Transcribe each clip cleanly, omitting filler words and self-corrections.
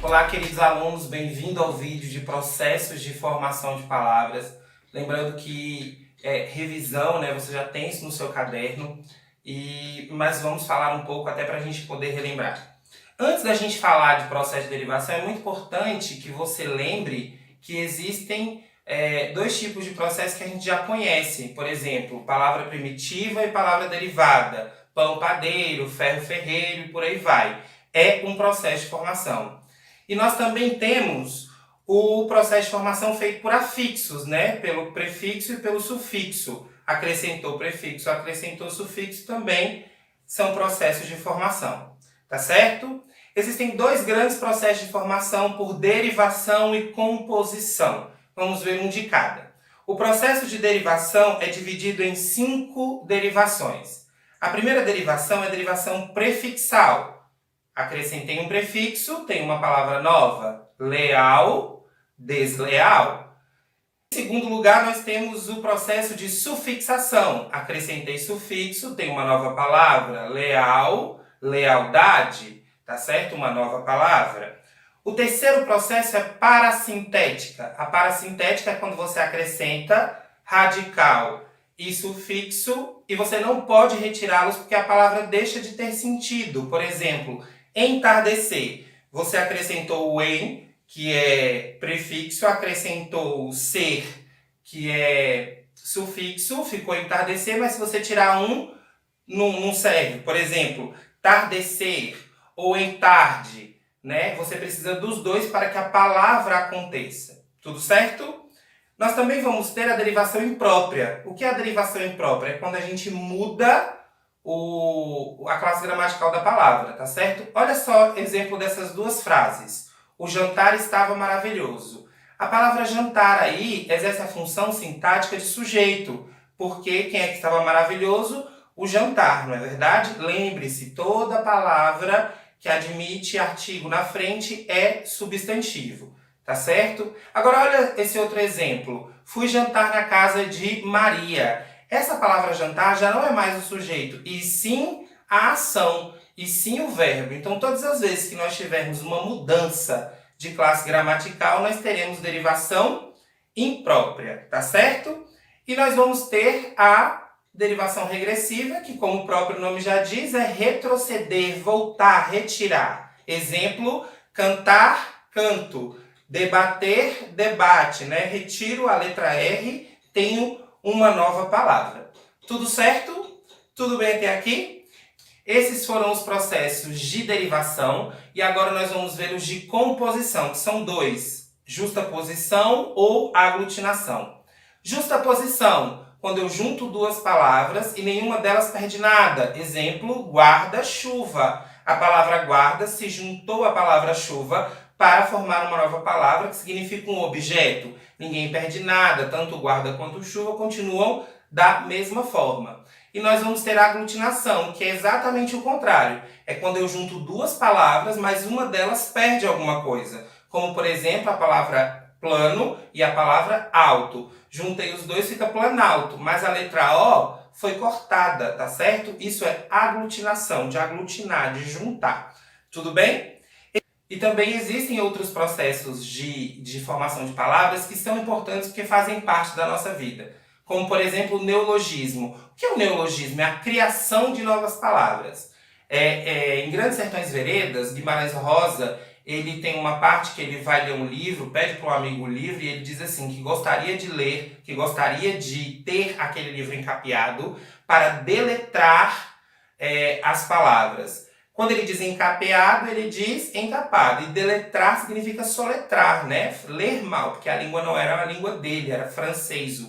Olá, queridos alunos, bem-vindo ao vídeo de processos de formação de palavras. Lembrando que revisão, né, você já tem isso no seu caderno, mas vamos falar um pouco até para a gente poder relembrar. Antes da gente falar de processo de derivação, é muito importante que você lembre que existem dois tipos de processo que a gente já conhece. Por exemplo, palavra primitiva e palavra derivada, pão padeiro, ferro ferreiro e por aí vai. É um processo de formação. E nós também temos o processo de formação feito por afixos, né? Pelo prefixo e pelo sufixo. Acrescentou prefixo, acrescentou sufixo, também são processos de formação. Tá certo? Existem dois grandes processos de formação por derivação e composição. Vamos ver um de cada. O processo de derivação é dividido em 5 derivações. A primeira derivação é a derivação prefixal. Acrescentei um prefixo, tem uma palavra nova, leal, desleal. Em segundo lugar, nós temos o processo de sufixação. Acrescentei sufixo, tem uma nova palavra, leal, lealdade, tá certo? Uma nova palavra. O terceiro processo é parassintética. A parassintética é quando você acrescenta radical e sufixo e você não pode retirá-los porque a palavra deixa de ter sentido. Por exemplo, entardecer. Você acrescentou o em, que é prefixo, acrescentou o ser, que é sufixo, ficou entardecer, mas se você tirar um, não serve. Por exemplo, tardecer ou entarde, né? Você precisa dos dois para que a palavra aconteça. Tudo certo? Nós também vamos ter a derivação imprópria. O que é a derivação imprópria? É quando a gente muda a classe gramatical da palavra, tá certo? Olha só exemplo dessas duas frases. O jantar estava maravilhoso. A palavra jantar aí exerce a função sintática de sujeito, porque quem é que estava maravilhoso? O jantar, não é verdade? Lembre-se, toda palavra que admite artigo na frente é substantivo, tá certo? Agora olha esse outro exemplo. Fui jantar na casa de Maria. Essa palavra jantar já não é mais o sujeito, e sim a ação, e sim o verbo. Então, todas as vezes que nós tivermos uma mudança de classe gramatical, nós teremos derivação imprópria, tá certo? E nós vamos ter a derivação regressiva, que como o próprio nome já diz, é retroceder, voltar, retirar. Exemplo, cantar, canto. Debater, debate, né? Retiro a letra R, tenho uma nova palavra. Tudo certo? Tudo bem até aqui? Esses foram os processos de derivação e agora nós vamos ver os de composição, que são dois: justaposição ou aglutinação. Justaposição, quando eu junto duas palavras e nenhuma delas perde nada. Exemplo, guarda-chuva. A palavra guarda se juntou à palavra chuva para formar uma nova palavra que significa um objeto. Ninguém perde nada, tanto o guarda quanto o chuva continuam da mesma forma. E nós vamos ter a aglutinação, que é exatamente o contrário. É quando eu junto duas palavras, mas uma delas perde alguma coisa. Como, por exemplo, a palavra plano e a palavra alto. Juntei os dois, fica planalto, mas a letra O foi cortada, tá certo? Isso é aglutinação, de aglutinar, de juntar. Tudo bem? E também existem outros processos de formação de palavras que são importantes porque fazem parte da nossa vida. Como, por exemplo, o neologismo. O que é o neologismo? É a criação de novas palavras. Em Grandes Sertões Veredas, Guimarães Rosa, ele tem uma parte que ele vai ler um livro, pede para um amigo o livro e ele diz assim, que gostaria de ler, que gostaria de ter aquele livro encapeado para deletrar as palavras. Quando ele diz encapeado, ele diz encapado. E deletrar significa soletrar, né? Ler mal, porque a língua não era a língua dele, era francês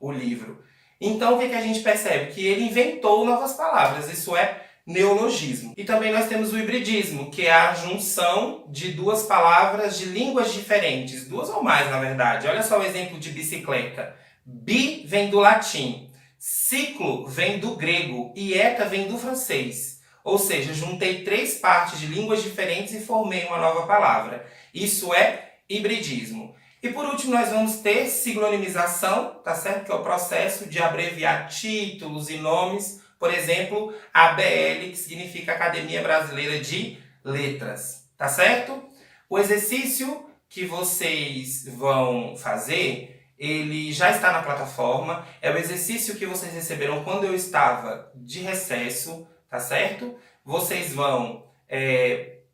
o livro. Então, o que a gente percebe? Que ele inventou novas palavras, isso é neologismo. E também nós temos o hibridismo, que é a junção de duas palavras de línguas diferentes. Duas ou mais, na verdade. Olha só o exemplo de bicicleta. Bi vem do latim, ciclo vem do grego e eta vem do francês. Ou seja, juntei três partes de línguas diferentes e formei uma nova palavra. Isso é hibridismo. E por último, nós vamos ter siglonimização, tá certo? Que é o processo de abreviar títulos e nomes. Por exemplo, ABL, que significa Academia Brasileira de Letras. Tá certo? O exercício que vocês vão fazer, ele já está na plataforma. É o exercício que vocês receberam quando eu estava de recesso, tá certo? Vocês vão,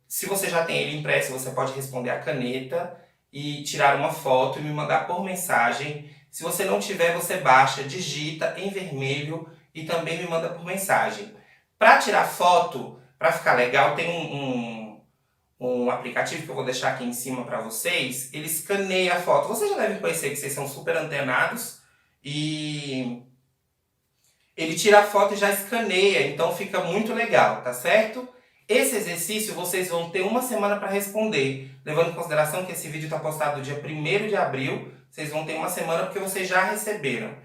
se você já tem ele impresso, você pode responder a caneta e tirar uma foto e me mandar por mensagem. Se você não tiver, você baixa, digita em vermelho e também me manda por mensagem. Para tirar foto, para ficar legal, tem um aplicativo que eu vou deixar aqui em cima para vocês. Ele escaneia a foto. Vocês já devem conhecer que vocês são super antenados. E ele tira a foto e já escaneia, então fica muito legal, tá certo? Esse exercício vocês vão ter uma semana para responder, levando em consideração que esse vídeo está postado no dia 1º de abril, vocês vão ter uma semana porque vocês já receberam.